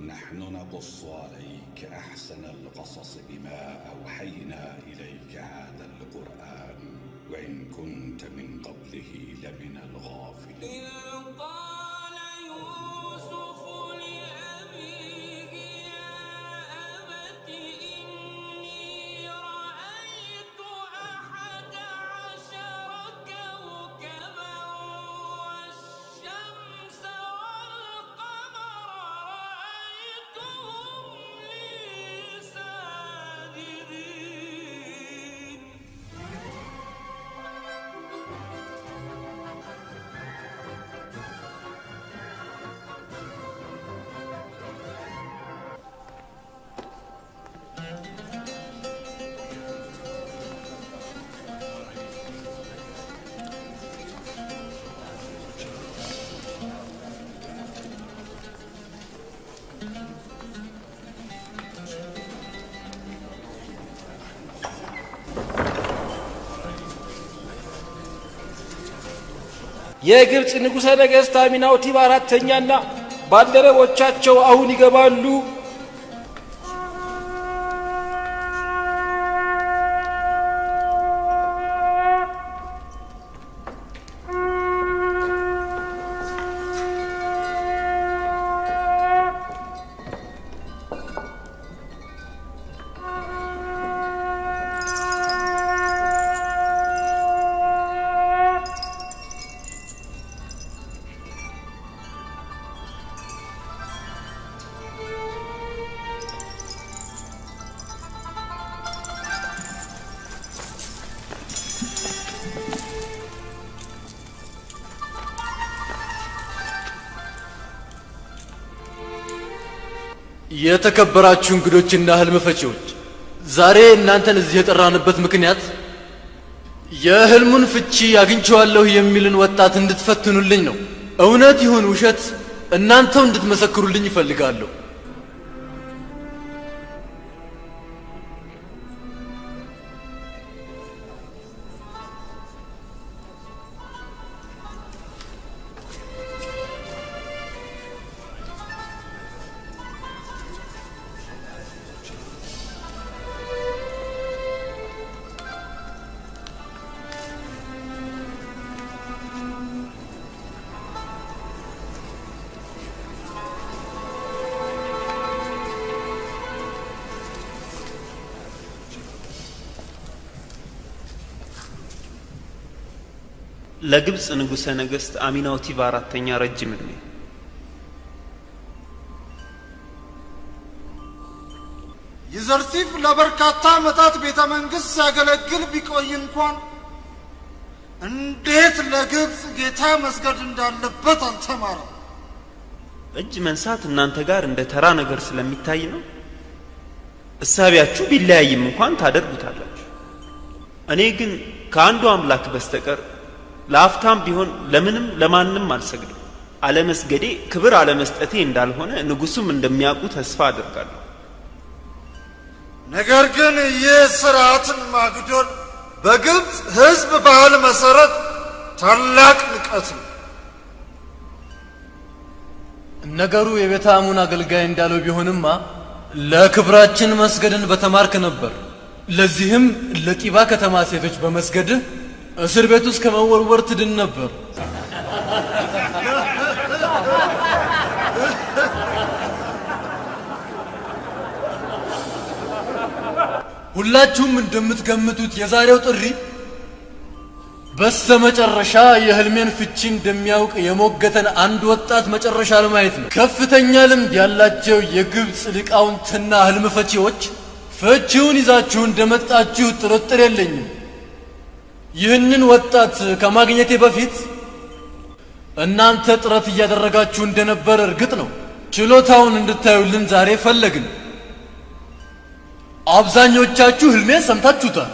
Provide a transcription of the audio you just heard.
نحن نقص عليك أحسن القصص بما أوحينا إليك هذا القرآن وإن كنت من قبله لمن الغافلين. የግብጽ ንጉሠ ነገሥት አሚናውቲብ አራተኛና ባልደረቦቻቸው አሁን ይገባሉ። የተከበራችሁ እንግዶችና ህልም ፈቺዎች ዛሬ እናንተን እዚህ የጠራንበት ምክንያት የህልሙን ፍቺ አግኝቼዋለሁ የሚልን ወጣት እንድትፈትኑልኝ ነው። እውነት ይሁን ውሸት እናንተው እንድትመሰክሩልኝ ይፈልጋለሁ። ለግብጽ ንጉሠ ነገሥት አሚናውቲብ አራተኛ ረጅም ዕድሜ። ይዘርሲፍ ለበርካታ ዓመታት ቤተ መንግሥት ሲያገለግል ቢቆይ እንኳን እንዴት ለግብጽ ጌታ መስገድ እንዳለበት አልተማረም። እጅ መንሳት እናንተ ጋር እንደ ተራ ነገር ስለሚታይ ነው። እሳቢያችሁ ቢለያይም እንኳን ታደርጉታላችሁ። እኔ ግን ከአንዱ አምላክ በስተቀር ለአፍታም ቢሆን ለምንም ለማንም አልሰግድም። አለመስገዴ ክብር አለመስጠቴ እንዳልሆነ ንጉሱም እንደሚያውቁ ተስፋ አደርጋለሁ። ነገር ግን ይህ ሥርዓትን ማግደል በግብጽ ሕዝብ ባህል መሰረት ታላቅ ንቀት ነው። ነገሩ የቤተ አሙን አገልጋይ እንዳለው ቢሆንማ ለክብራችን መስገድን በተማርክ ነበር። ለዚህም ለጢባ ከተማ ሴቶች በመስገድህ እስር ቤት ውስጥ ከመወርወር ትድን ነበር። ሁላችሁም እንደምትገምቱት የዛሬው ጥሪ በስተመጨረሻ የህልሜን ፍቺ እንደሚያውቅ የሞገተን አንድ ወጣት መጨረሻ ለማየት ነው። ከፍተኛ ልምድ ያላቸው የግብጽ ሊቃውንትና ህልም ፈቺዎች ፍቺውን ይዛችሁ እንደመጣችሁ ጥርጥር የለኝም። ይህንን ወጣት ከማግኘቴ በፊት እናንተ ጥረት እያደረጋችሁ እንደነበር እርግጥ ነው። ችሎታውን እንድታዩልን ዛሬ ፈለግን። አብዛኞቻችሁ ህልሜን ሰምታችሁታል።